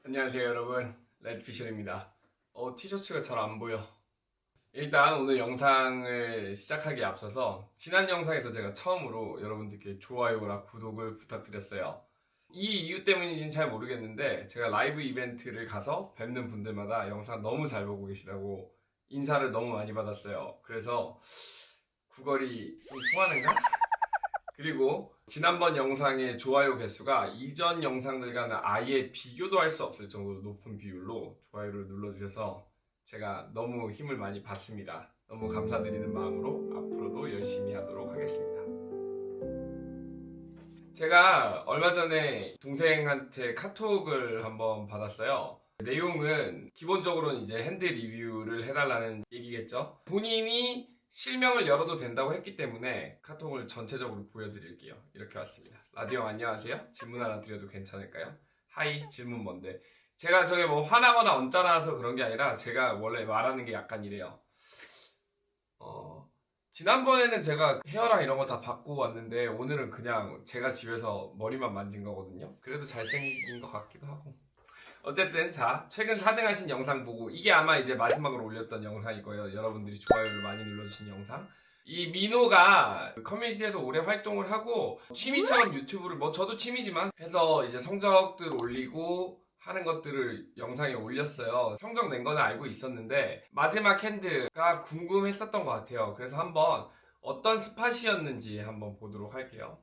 안녕하세요 여러분, 레드피셜입니다. 티셔츠가 잘 안 보여. 일단 오늘 영상을 시작하기에 앞서서 지난 영상에서 제가 처음으로 여러분들께 좋아요랑 구독을 부탁드렸어요. 이 이유 때문인지는 잘 모르겠는데 제가 라이브 이벤트를 가서 뵙는 분들마다 영상 너무 잘 보고 계시다고 인사를 너무 많이 받았어요. 그래서 구걸이 좀 통하는가? 그리고 지난번 영상의 좋아요 개수가 이전 영상들과는 아예 비교도 할 수 없을 정도로 높은 비율로 좋아요를 눌러주셔서 제가 너무 힘을 많이 받습니다. 너무 감사드리는 마음으로 앞으로도 열심히 하도록 하겠습니다. 제가 얼마 전에 동생한테 카톡을 한번 받았어요. 내용은 기본적으로는 이제 핸드 리뷰를 해달라는 얘기겠죠. 본인이 실명을 열어도 된다고 했기 때문에 카톡을 전체적으로 보여드릴게요. 이렇게 왔습니다. 라디오 안녕하세요. 질문 하나 드려도 괜찮을까요? 하이, 질문 뭔데? 제가 저게 뭐 화나거나 언짢아서 그런 게 아니라 제가 원래 말하는 게 약간 이래요. 지난번에는 제가 헤어랑 이런 거 다 받고 왔는데 오늘은 그냥 제가 집에서 머리만 만진 거거든요. 그래도 잘생긴 것 같기도 하고. 어쨌든 자, 최근 4등 하신 영상 보고 이게 아마 이제 마지막으로 올렸던 영상일 거예요. 여러분들이 좋아요를 많이 눌러주신 영상. 이 민호가 커뮤니티에서 오래 활동을 하고 취미처럼 유튜브를 뭐 저도 취미지만 해서 이제 성적들 올리고 하는 것들을 영상에 올렸어요. 성적 낸 거는 알고 있었는데 마지막 핸드가 궁금했었던 것 같아요. 그래서 한번 어떤 스팟이었는지 한번 보도록 할게요.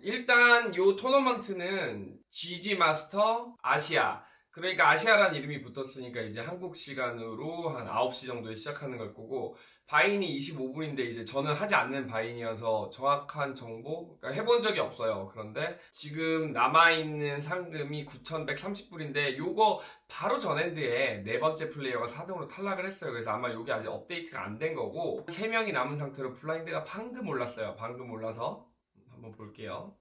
일단 요 토너먼트는 GG 마스터 아시아, 그러니까 아시아라는 이름이 붙었으니까 이제 한국 시간으로 한 9시 정도에 시작하는 걸 거고, 바인이 25분인데 이제 저는 하지 않는 바인이어서 정확한 정보 그러니까 해본 적이 없어요. 그런데 지금 남아있는 상금이 9,130불인데 요거 바로 전엔드에 네 번째 플레이어가 4등으로 탈락을 했어요. 그래서 아마 요게 아직 업데이트가 안 된 거고 3명이 남은 상태로 블라인드가 방금 올랐어요. 방금 올라서 한번 볼게요.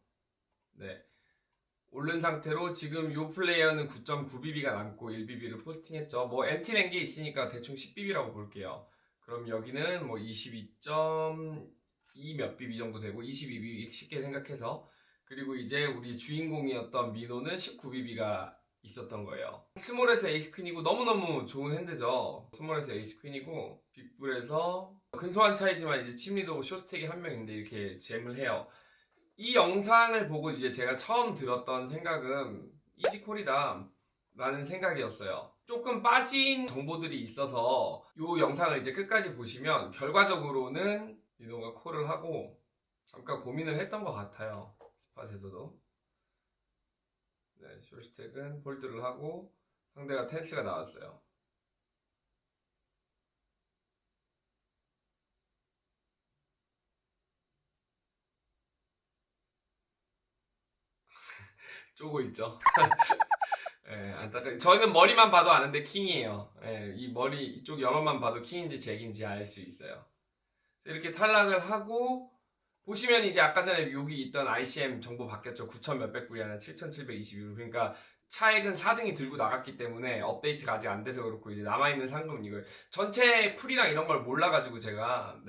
네. 오른 상태로 지금 요 플레이어는 9.9BB가 남고 1BB를 포스팅했죠. 뭐 NT 낸 게 있으니까 대충 10BB라고 볼게요. 그럼 여기는 뭐 22.2 몇 BB 정도 되고 22BB 쉽게 생각해서, 그리고 이제 우리 주인공이었던 민호는 19BB가 있었던 거예요. 스몰에서 에이스 퀸이고 너무너무 좋은 핸드죠. 스몰에서 에이스 퀸이고 빅불에서 근소한 차이지만 이제 침리도 쇼스택이 한 명인데 이렇게 잼을 해요. 이 영상을 보고 이제 제가 처음 들었던 생각은 이지콜이다 라는 생각이었어요. 조금 빠진 정보들이 있어서 이 영상을 이제 끝까지 보시면 결과적으로는 민호가 콜을 하고 잠깐 고민을 했던 것 같아요. 스팟에서도. 네, 숄스택은 폴드를 하고 상대가 텐스가 나왔어요. 쪼고 있죠. 예, 안타깝게 저희는 머리만 봐도 아는데 킹이에요. 예, 이 머리 이쪽 여론만 봐도 킹인지 잭인지 알 수 있어요. 이렇게 탈락을 하고 보시면 이제 아까 전에 여기 있던 ICM 정보 바뀌었죠. 9천 몇백 불이 아니라 7,722불. 그러니까 차액은 4등이 들고 나갔기 때문에 업데이트가 아직 안 돼서 그렇고 이제 남아있는 상금은 이거 전체 풀이랑 이런 걸 몰라가지고 제가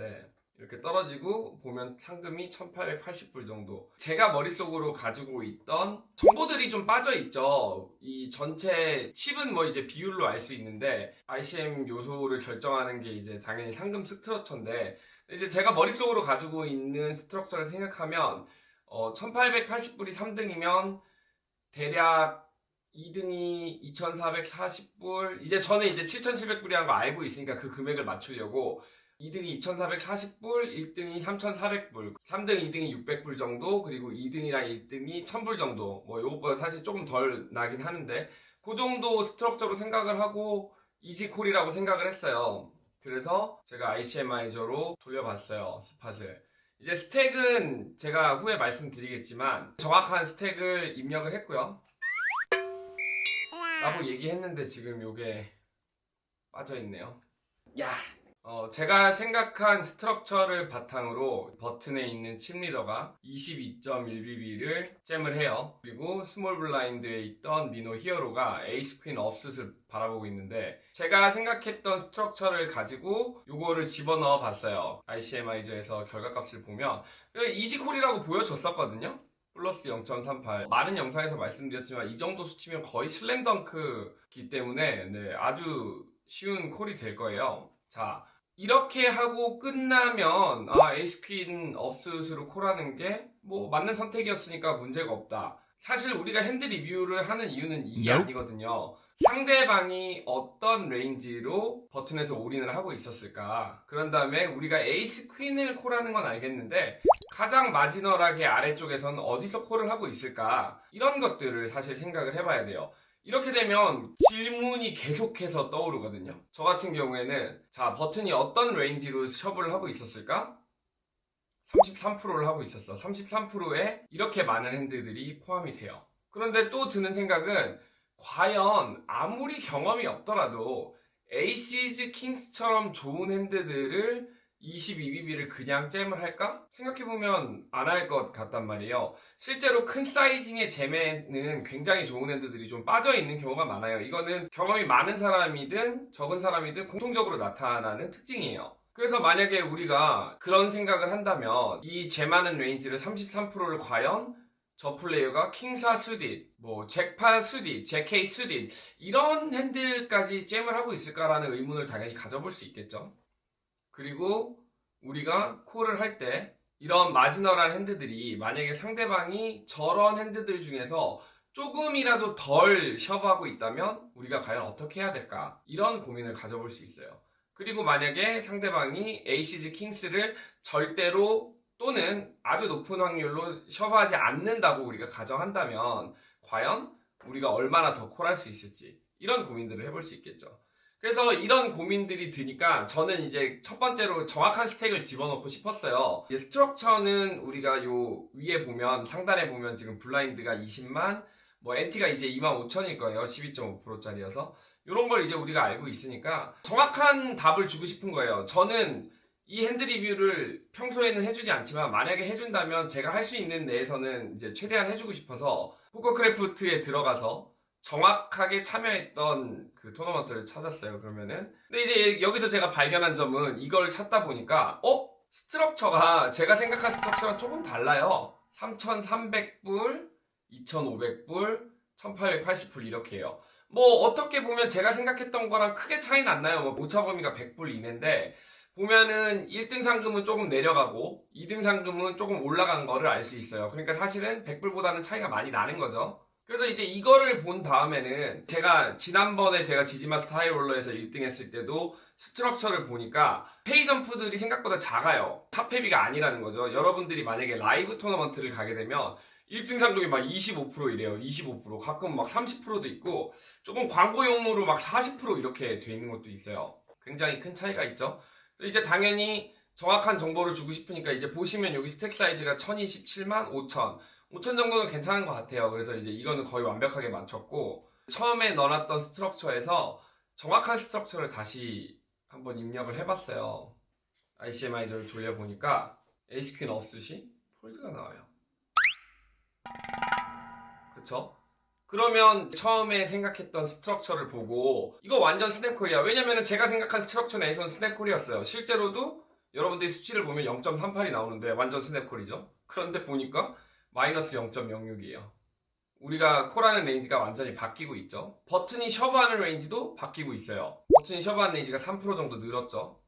이렇게 떨어지고 보면 상금이 1,880불 정도. 제가 머릿속으로 가지고 있던 정보들이 좀 빠져있죠. 이 전체 칩은 뭐 이제 비율로 알 수 있는데 ICM 요소를 결정하는 게 이제 당연히 상금 스트럭처인데 이제 제가 머릿속으로 가지고 있는 스트럭처를 생각하면 1880불이 3등이면 대략 2등이 2440불, 이제 저는 이제 7700불이라는 거 알고 있으니까 그 금액을 맞추려고 2등이 2440불, 1등이 3400불, 3등, 2등이 600불 정도, 그리고 2등이랑 1등이 1000불 정도, 뭐 요것보다 사실 조금 덜 나긴 하는데 그 정도 스트럭처로 생각을 하고 이지콜이라고 생각을 했어요. 그래서 제가 ICMI저로 돌려봤어요, 스팟을. 이제 스택은 제가 후에 말씀드리겠지만 정확한 스택을 입력을 했고요. 라고 얘기했는데 지금 요게 빠져있네요. 야, 제가 생각한 스트럭처를 바탕으로 버튼에 있는 칩리더가 22.1bb를 잼을 해요. 그리고 스몰 블라인드에 있던 미노 히어로가 에이스 퀸 업셋을 바라보고 있는데, 제가 생각했던 스트럭처를 가지고 요거를 집어넣어 봤어요. ICMI저에서 결과값을 보면 이지콜이라고 보여줬었거든요. 플러스 0.38. 많은 영상에서 말씀드렸지만 이 정도 수치면 거의 슬램덩크기 때문에 아주 쉬운 콜이 될 거예요. 자, 이렇게 하고 끝나면 에이스 퀸 업스으로 콜하는 게 뭐 맞는 선택이었으니까 문제가 없다. 사실 우리가 핸드 리뷰를 하는 이유는 이게 아니거든요. 상대방이 어떤 레인지로 버튼에서 올인을 하고 있었을까. 그런 다음에 우리가 에이스 퀸을 콜하는 건 알겠는데 가장 마지널하게 아래쪽에서는 어디서 콜을 하고 있을까. 이런 것들을 사실 생각을 해봐야 돼요. 이렇게 되면 질문이 계속해서 떠오르거든요. 저 같은 경우에는 자, 버튼이 어떤 레인지로 셔브를 하고 있었을까? 33%를 하고 있었어. 33%에 이렇게 많은 핸드들이 포함이 돼요. 그런데 또 드는 생각은 과연 아무리 경험이 없더라도 에이시즈 킹스처럼 좋은 핸드들을 22BB를 그냥 잼을 할까? 생각해보면 안 할 것 같단 말이에요. 실제로 큰 사이징의 잼에는 굉장히 좋은 핸드들이 좀 빠져있는 경우가 많아요. 이거는 경험이 많은 사람이든 적은 사람이든 공통적으로 나타나는 특징이에요. 그래서 만약에 우리가 그런 생각을 한다면 이 잼하는 레인지를 33%를 과연 저 플레이어가 킹사 수딧, 뭐 잭파 수딧, 잭케이 수딧 이런 핸드까지 잼을 하고 있을까라는 의문을 당연히 가져볼 수 있겠죠. 그리고 우리가 콜을 할 때 이런 마지널한 핸드들이 만약에 상대방이 저런 핸드들 중에서 조금이라도 덜 셔브하고 있다면 우리가 과연 어떻게 해야 될까? 이런 고민을 가져볼 수 있어요. 그리고 만약에 상대방이 에이시즈 킹스를 절대로 또는 아주 높은 확률로 셔브하지 않는다고 우리가 가정한다면 과연 우리가 얼마나 더 콜할 수 있을지 이런 고민들을 해볼 수 있겠죠. 그래서 이런 고민들이 드니까 저는 이제 첫 번째로 정확한 스택을 집어넣고 싶었어요. 이제 스트럭처는 우리가 요 위에 보면 상단에 보면 지금 블라인드가 20만, 뭐 NT가 이제 25,000일 거예요. 12.5%짜리여서 이런 걸 이제 우리가 알고 있으니까 정확한 답을 주고 싶은 거예요. 저는 이 핸드 리뷰를 평소에는 해주지 않지만 만약에 해준다면 제가 할 수 있는 내에서는 이제 최대한 해주고 싶어서 포커크래프트에 들어가서 정확하게 참여했던 그 토너먼트를 찾았어요. 그러면은 근데 이제 여기서 제가 발견한 점은 이걸 찾다 보니까 스트럭처가 제가 생각한 스트럭처랑 조금 달라요. 3,300불, 2,500불, 1,880불 이렇게 해요. 뭐 어떻게 보면 제가 생각했던 거랑 크게 차이는 안 나요. 뭐 오차 범위가 100불 이내인데 보면은 1등 상금은 조금 내려가고 2등 상금은 조금 올라간 거를 알 수 있어요. 그러니까 사실은 100불보다는 차이가 많이 나는 거죠. 그래서 이제 이거를 본 다음에는 제가 지난번에 제가 지지마스터 하이롤러에서 1등 했을 때도 스트럭처를 보니까 페이점프들이 생각보다 작아요. 탑헤비가 아니라는 거죠. 여러분들이 만약에 라이브 토너먼트를 가게 되면 1등 상금이 막 25% 이래요. 25%. 가끔 막 30%도 있고 조금 광고용으로 막 40% 이렇게 돼 있는 것도 있어요. 굉장히 큰 차이가 있죠. 이제 당연히 정확한 정보를 주고 싶으니까 이제 보시면 여기 스택 사이즈가 1027만 5천 5천 정도는 괜찮은 것 같아요. 그래서 이제 이거는 거의 완벽하게 맞췄고 처음에 넣어놨던 스트럭처에서 정확한 스트럭처를 다시 한번 입력을 해봤어요. ICMI저를 돌려보니까 에이스 퀸 업스시 폴드가 나와요. 그쵸? 그러면 처음에 생각했던 스트럭처를 보고 이거 완전 스냅콜이야. 왜냐면은 제가 생각한 스트럭처 내에서는 스냅콜이었어요. 실제로도 여러분들이 수치를 보면 0.38이 나오는데 완전 스냅콜이죠. 그런데 보니까 마이너스 0.06이에요. 우리가 콜하는 레인지가 완전히 바뀌고 있죠. 버튼이 셔브하는 레인지도 바뀌고 있어요. 버튼이 셔브하는 레인지가 3% 정도 늘었죠.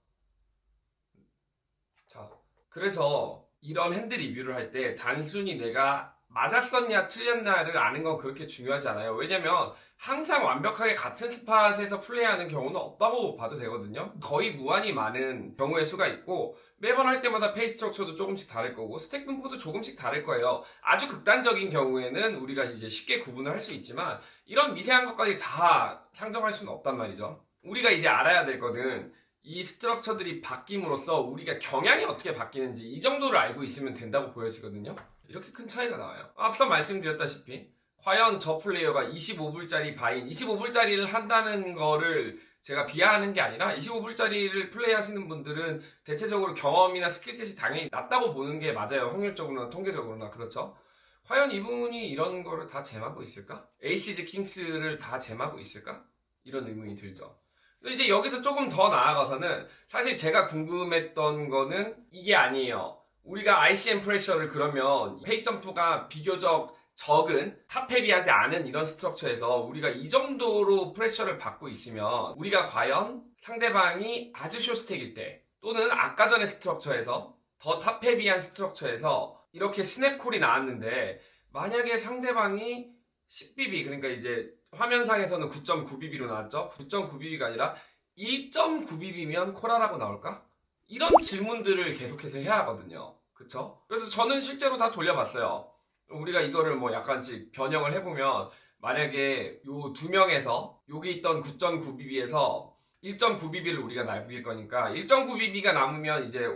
자, 그래서 이런 핸드 리뷰를 할 때 단순히 내가 맞았었냐 틀렸냐를 아는 건 그렇게 중요하지 않아요. 왜냐면 항상 완벽하게 같은 스팟에서 플레이하는 경우는 없다고 봐도 되거든요. 거의 무한히 많은 경우의 수가 있고 매번 할 때마다 페이스 스트럭처도 조금씩 다를 거고 스택 분포도 조금씩 다를 거예요. 아주 극단적인 경우에는 우리가 이제 쉽게 구분을 할 수 있지만 이런 미세한 것까지 다 상정할 수는 없단 말이죠. 우리가 이제 알아야 될 거는 이 스트럭처들이 바뀜으로써 우리가 경향이 어떻게 바뀌는지 이 정도를 알고 있으면 된다고 보여지거든요. 이렇게 큰 차이가 나와요. 앞서 말씀드렸다시피 과연 저 플레이어가 25불짜리 바인, 25불짜리를 한다는 거를 제가 비하하는 게 아니라 25불짜리를 플레이하시는 분들은 대체적으로 경험이나 스킬셋이 당연히 낮다고 보는 게 맞아요. 확률적으로나 통계적으로나. 그렇죠? 과연 이분이 이런 거를 다 잼하고 있을까? 에이시즈 킹스를 다 잼하고 있을까? 이런 의문이 들죠. 근데 이제 여기서 조금 더 나아가서는 사실 제가 궁금했던 거는 이게 아니에요. 우리가 ICM 프레셔를 그러면 페이점프가 비교적 적은 탑 헤비하지 않은 이런 스트럭처에서 우리가 이 정도로 프레셔를 받고 있으면 우리가 과연 상대방이 아주 쇼스택일 때 또는 아까 전에 스트럭처에서 더 탑 헤비한 스트럭처에서 이렇게 스냅콜이 나왔는데 만약에 상대방이 10BB 그러니까 이제 화면상에서는 9.9BB로 나왔죠. 9.9BB가 아니라 1.9BB면 코라라고 나올까? 이런 질문들을 계속해서 해야 하거든요. 그쵸? 그래서 저는 실제로 다 돌려봤어요. 우리가 이거를 뭐 약간씩 변형을 해보면 만약에 요 두 명에서 여기 있던 9.9BB에서 1.9BB를 우리가 남길 거니까 1.9BB가 남으면 이제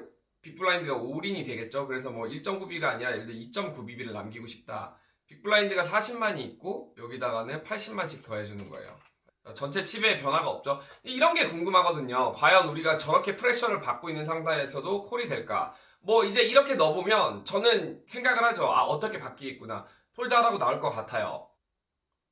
빅블라인드가 올인이 되겠죠. 그래서 뭐 1.9BB가 아니라 예를 들어 2.9BB를 남기고 싶다. 빅블라인드가 40만이 있고 여기다가는 80만씩 더해주는 거예요. 전체 칩에 변화가 없죠. 이런 게 궁금하거든요. 과연 우리가 저렇게 프레셔를 받고 있는 상태에서도 콜이 될까? 뭐 이제 이렇게 넣어보면 저는 생각을 하죠. 아, 어떻게 바뀌겠구나. 폴드하라고 나올 것 같아요.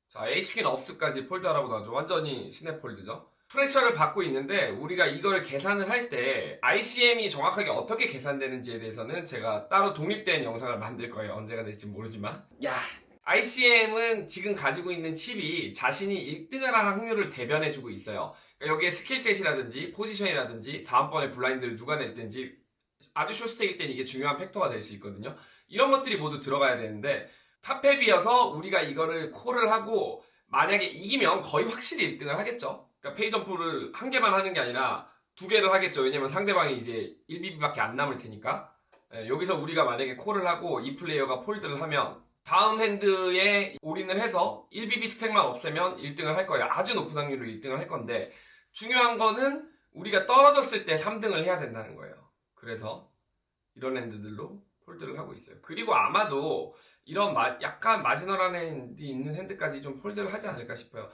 자, 에이스퀸 업스까지 폴드하라고 나오죠. 완전히 스냅 폴드죠. 프레셔를 받고 있는데 우리가 이걸 계산을 할 때 ICM이 정확하게 어떻게 계산되는지에 대해서는 제가 따로 독립된 영상을 만들 거예요. 언제가 될지 모르지만. 야, ICM은 지금 가지고 있는 칩이 자신이 1등을 할 확률을 대변해주고 있어요. 그러니까 여기에 스킬셋이라든지 포지션이라든지 다음번에 블라인드를 누가 낼 텐지 아주 쇼스택일 땐 이게 중요한 팩터가 될 수 있거든요. 이런 것들이 모두 들어가야 되는데 탑헤비여서 우리가 이거를 콜을 하고 만약에 이기면 거의 확실히 1등을 하겠죠. 그러니까 페이점프를 한 개만 하는 게 아니라 두 개를 하겠죠. 왜냐면 상대방이 이제 1BB밖에 안 남을 테니까. 여기서 우리가 만약에 콜을 하고 이 플레이어가 폴드를 하면 다음 핸드에 올인을 해서 1BB 스택만 없애면 1등을 할 거예요. 아주 높은 확률로 1등을 할 건데 중요한 거는 우리가 떨어졌을 때 3등을 해야 된다는 거예요. 그래서 이런 핸드들로 폴드를 하고 있어요. 그리고 아마도 이런 약간 마지널한 핸드 있는 핸드까지 좀 폴드를 하지 않을까 싶어요.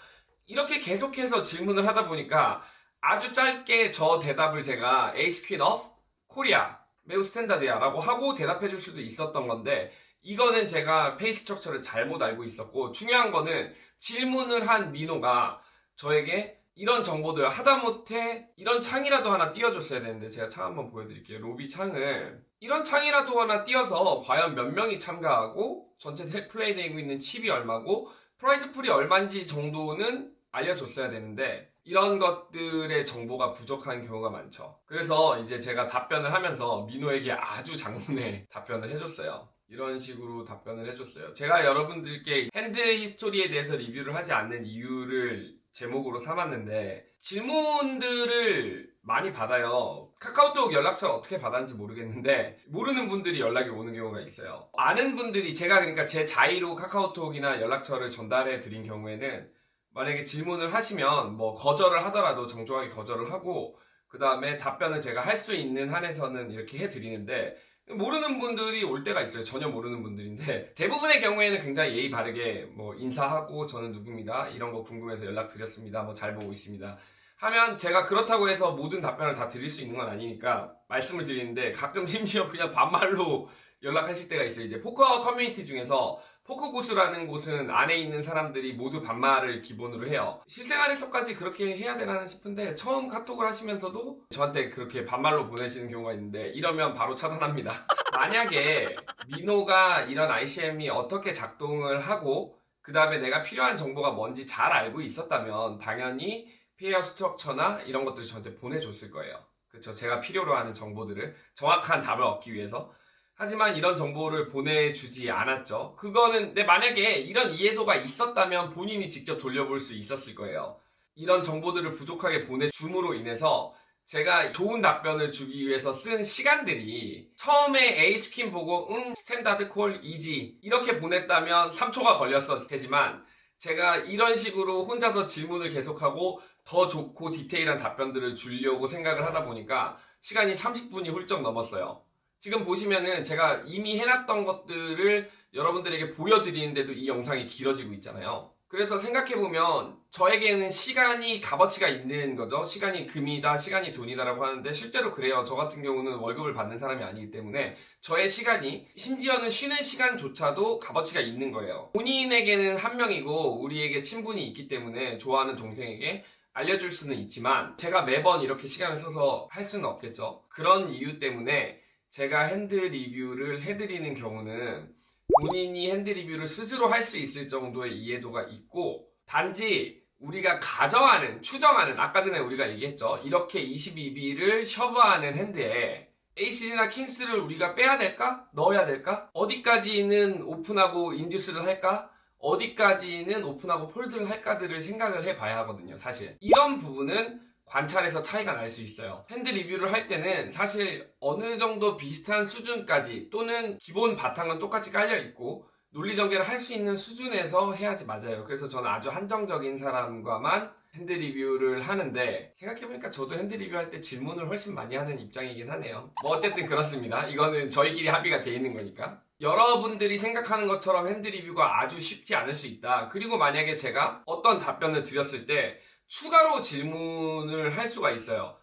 이렇게 계속해서 질문을 하다 보니까 아주 짧게 저 대답을 제가 에이스 퀸 업 코리아 매우 스탠다드야 라고 하고 대답해 줄 수도 있었던 건데 이거는 제가 페이스 스트럭처를 잘못 알고 있었고 중요한 거는 질문을 한 민호가 저에게 이런 정보들 하다못해 이런 창이라도 하나 띄워줬어야 되는데 제가 창 한번 보여드릴게요. 로비 창을 이런 창이라도 하나 띄워서 과연 몇 명이 참가하고 전체 플레이되고 있는 칩이 얼마고 프라이즈 풀이 얼마인지 정도는 알려줬어야 되는데 이런 것들의 정보가 부족한 경우가 많죠. 그래서 이제 제가 답변을 하면서 민호에게 아주 장문의 답변을 해줬어요. 이런 식으로 답변을 해줬어요. 제가 여러분들께 핸드 히스토리에 대해서 리뷰를 하지 않는 이유를 제목으로 삼았는데 질문들을 많이 받아요. 카카오톡 연락처를 어떻게 받았는지 모르겠는데 모르는 분들이 연락이 오는 경우가 있어요. 아는 분들이 제가 그러니까 제 자의로 카카오톡이나 연락처를 전달해 드린 경우에는 만약에 질문을 하시면 뭐 거절을 하더라도 정중하게 거절을 하고 그 다음에 답변을 제가 할 수 있는 한에서는 이렇게 해드리는데 모르는 분들이 올 때가 있어요. 전혀 모르는 분들인데 대부분의 경우에는 굉장히 예의 바르게 뭐 인사하고 저는 누굽니다. 이런 거 궁금해서 연락드렸습니다. 뭐 잘 보고 있습니다. 하면 제가 그렇다고 해서 모든 답변을 다 드릴 수 있는 건 아니니까 말씀을 드리는데 가끔 심지어 그냥 반말로 연락하실 때가 있어요. 이제 포커 커뮤니티 중에서 포커고수라는 곳은 안에 있는 사람들이 모두 반말을 기본으로 해요. 실생활에서까지 그렇게 해야 되나 싶은데 처음 카톡을 하시면서도 저한테 그렇게 반말로 보내시는 경우가 있는데 이러면 바로 차단합니다. 만약에 민호가 이런 ICM이 어떻게 작동을 하고 그 다음에 내가 필요한 정보가 뭔지 잘 알고 있었다면 당연히 페이아웃 스트럭처나 이런 것들을 저한테 보내줬을 거예요. 그렇죠? 제가 필요로 하는 정보들을 정확한 답을 얻기 위해서. 하지만 이런 정보를 보내주지 않았죠. 그거는 만약에 이런 이해도가 있었다면 본인이 직접 돌려볼 수 있었을 거예요. 이런 정보들을 부족하게 보내줌으로 인해서 제가 좋은 답변을 주기 위해서 쓴 시간들이 처음에 A 스킨 보고 스탠다드 콜 이지 이렇게 보냈다면 3초가 걸렸을 테지만 제가 이런 식으로 혼자서 질문을 계속하고 더 좋고 디테일한 답변들을 주려고 생각을 하다 보니까 시간이 30분이 훌쩍 넘었어요. 지금 보시면은 제가 이미 해놨던 것들을 여러분들에게 보여드리는데도 이 영상이 길어지고 있잖아요. 그래서 생각해보면 저에게는 시간이 값어치가 있는 거죠. 시간이 금이다, 시간이 돈이다라고 하는데 실제로 그래요. 저 같은 경우는 월급을 받는 사람이 아니기 때문에 저의 시간이, 심지어는 쉬는 시간조차도 값어치가 있는 거예요. 본인에게는 한 명이고 우리에게 친분이 있기 때문에 좋아하는 동생에게 알려줄 수는 있지만 제가 매번 이렇게 시간을 써서 할 수는 없겠죠. 그런 이유 때문에 제가 핸드 리뷰를 해드리는 경우는 본인이 핸드 리뷰를 스스로 할 수 있을 정도의 이해도가 있고, 단지 우리가 가정하는, 추정하는, 아까 전에 우리가 얘기했죠. 이렇게 22B를 셔브하는 핸드에 에이시즈나 킹스를 우리가 빼야 될까? 넣어야 될까? 어디까지는 오픈하고 인듀스를 할까? 어디까지는 오픈하고 폴드를 할까들을 생각을 해봐야 하거든요, 사실. 이런 부분은 관찰에서 차이가 날 수 있어요. 핸드 리뷰를 할 때는 사실 어느 정도 비슷한 수준까지, 또는 기본 바탕은 똑같이 깔려 있고 논리 전개를 할 수 있는 수준에서 해야지 맞아요. 그래서 저는 아주 한정적인 사람과만 핸드 리뷰를 하는데, 생각해보니까 저도 핸드 리뷰할 때 질문을 훨씬 많이 하는 입장이긴 하네요. 뭐 어쨌든 그렇습니다. 이거는 저희끼리 합의가 돼 있는 거니까. 여러분들이 생각하는 것처럼 핸드 리뷰가 아주 쉽지 않을 수 있다. 그리고 만약에 제가 어떤 답변을 드렸을 때 추가로 질문을 할 수가 있어요.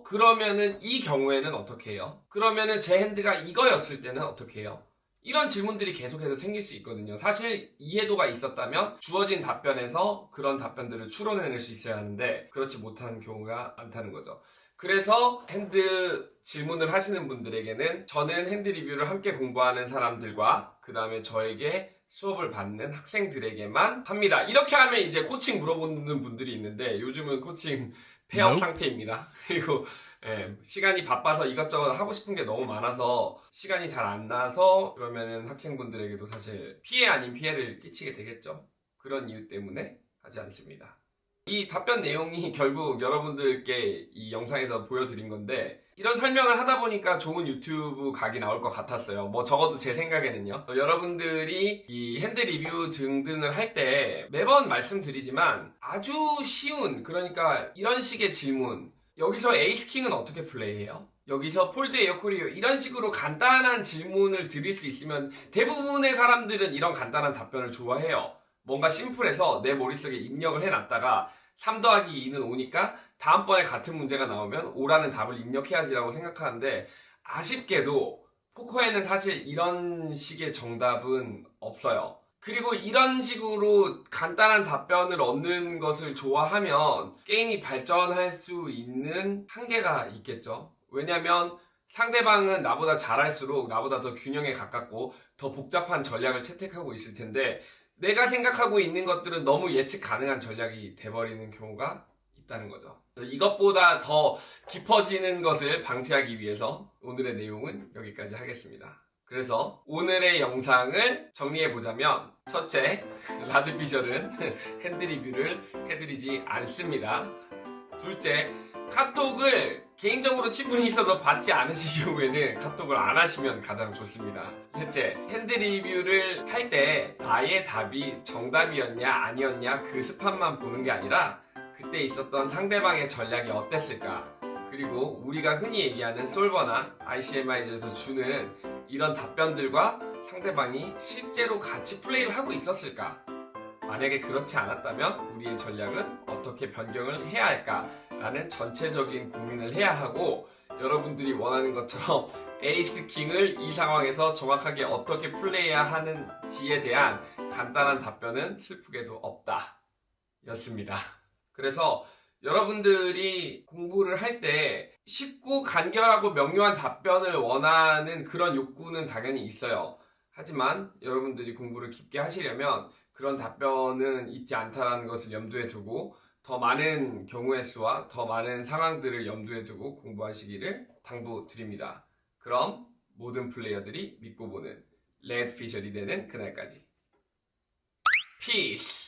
그러면은 이 경우에는 어떻게 해요? 그러면은 제 핸드가 이거였을 때는 어떻게 해요? 이런 질문들이 계속해서 생길 수 있거든요. 사실 이해도가 있었다면 주어진 답변에서 그런 답변들을 추론해낼 수 있어야 하는데 그렇지 못한 경우가 많다는 거죠. 그래서 핸드 질문을 하시는 분들에게는 저는 핸드 리뷰를 함께 공부하는 사람들과 그 다음에 저에게 수업을 받는 학생들에게만 합니다. 이렇게 하면 이제 코칭 물어보는 분들이 있는데 요즘은 코칭 폐업 상태입니다. 그리고 시간이 바빠서 이것저것 하고 싶은 게 너무 많아서 시간이 잘 안 나서 그러면은 학생분들에게도 사실 피해 아닌 피해를 끼치게 되겠죠. 그런 이유 때문에 하지 않습니다. 이 답변 내용이 결국 여러분들께 이 영상에서 보여드린 건데, 이런 설명을 하다 보니까 좋은 유튜브 각이 나올 것 같았어요. 뭐 적어도 제 생각에는요. 여러분들이 이 핸드 리뷰 등등을 할 때 매번 말씀드리지만 아주 쉬운, 그러니까 이런 식의 질문, 여기서 에이스킹은 어떻게 플레이해요? 여기서 폴드 에어코리어, 이런 식으로 간단한 질문을 드릴 수 있으면 대부분의 사람들은 이런 간단한 답변을 좋아해요. 뭔가 심플해서 내 머릿속에 입력을 해놨다가 3 더하기 2는 5니까 다음번에 같은 문제가 나오면 5라는 답을 입력해야지라고 생각하는데, 아쉽게도 포커에는 사실 이런 식의 정답은 없어요. 그리고 이런 식으로 간단한 답변을 얻는 것을 좋아하면 게임이 발전할 수 있는 한계가 있겠죠. 왜냐면 상대방은 나보다 잘할수록 나보다 더 균형에 가깝고 더 복잡한 전략을 채택하고 있을 텐데, 내가 생각하고 있는 것들은 너무 예측 가능한 전략이 돼버리는 경우가 있다는 거죠. 이것보다 더 깊어지는 것을 방지하기 위해서 오늘의 내용은 여기까지 하겠습니다. 그래서 오늘의 영상을 정리해보자면, 첫째, 라드피셜은 핸드 리뷰를 해드리지 않습니다. 둘째, 카톡을 개인적으로 친분이 있어서 받지 않으실 경우에는 카톡을 안 하시면 가장 좋습니다. 셋째, 핸드 리뷰를 할 때 나의 답이 정답이었냐 아니었냐 그 스팟만 보는 게 아니라 그때 있었던 상대방의 전략이 어땠을까, 그리고 우리가 흔히 얘기하는 솔버나 ICMI에서 주는 이런 답변들과 상대방이 실제로 같이 플레이를 하고 있었을까, 만약에 그렇지 않았다면 우리의 전략은 어떻게 변경을 해야 할까 라는 전체적인 고민을 해야 하고, 여러분들이 원하는 것처럼 에이스킹을 이 상황에서 정확하게 어떻게 플레이해야 하는지에 대한 간단한 답변은 슬프게도 없다 였습니다. 그래서 여러분들이 공부를 할 때 쉽고 간결하고 명료한 답변을 원하는 그런 욕구는 당연히 있어요. 하지만 여러분들이 공부를 깊게 하시려면 그런 답변은 있지 않다는 것을 염두에 두고 더 많은 경우의 수와 더 많은 상황들을 염두에 두고 공부하시기를 당부드립니다. 그럼 모든 플레이어들이 믿고 보는 레드피셜이 되는 그날까지. 피스!